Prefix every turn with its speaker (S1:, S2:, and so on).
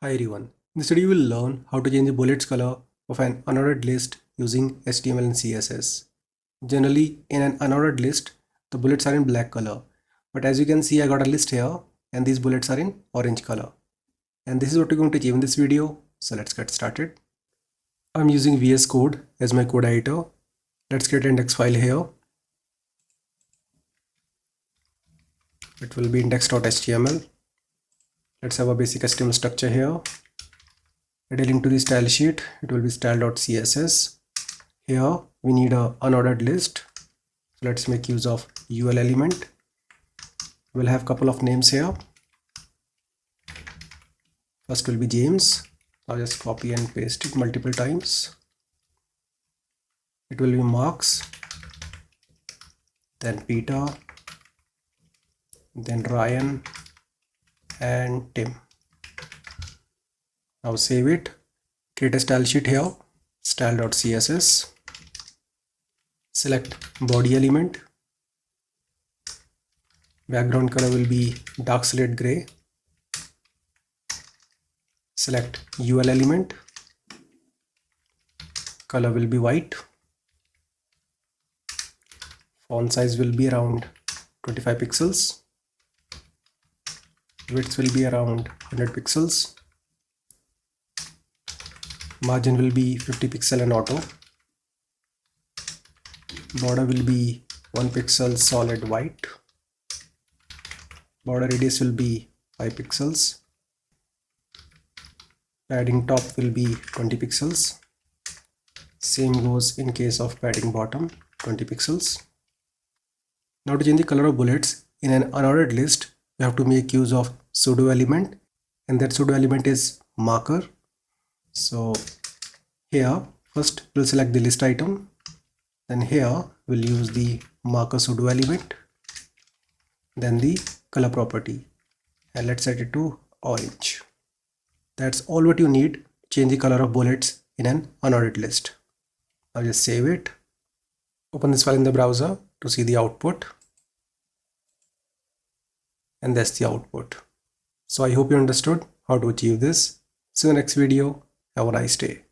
S1: Hi everyone. In this video, you will learn how to change the bullets color of an unordered list using HTML and CSS. Generally, in an unordered list, the bullets are in black color. But as you can see, I got a list here and these bullets are in orange color. And this is what we're going to achieve in this video. So let's get started. I'm using VS Code as my code editor. Let's create an index file here. It will be index.html. Let's have a basic HTML structure here. Add a link to the style sheet. It will be style.css. Here we need a unordered list. So let's make use of UL element. We'll have couple of names here. First will be James. I'll just copy and paste it multiple times. It will be Marks, then Peter, then Ryan and Tim. Now save it, create a style sheet here, style.css, select body element, background color will be dark slate gray, select UL element, color will be white, font size will be around 25 pixels, width will be around 100 pixels, margin will be 50 pixel and auto, border will be 1 pixel solid white, border radius will be 5 pixels, padding top will be 20 pixels, same goes in case of padding bottom, 20 pixels. Now to change the color of bullets in an unordered list, we have to make use of pseudo element, and that pseudo element is marker. So here first we'll select the list item, then here we'll use the marker pseudo element, then the color property, and let's set it to orange. That's all what you need to change the color of bullets in an unordered list. Now just save it, open this file in the browser to see the output, and that's the output. So I hope you understood how to achieve this. See you in the next video. Have a nice day.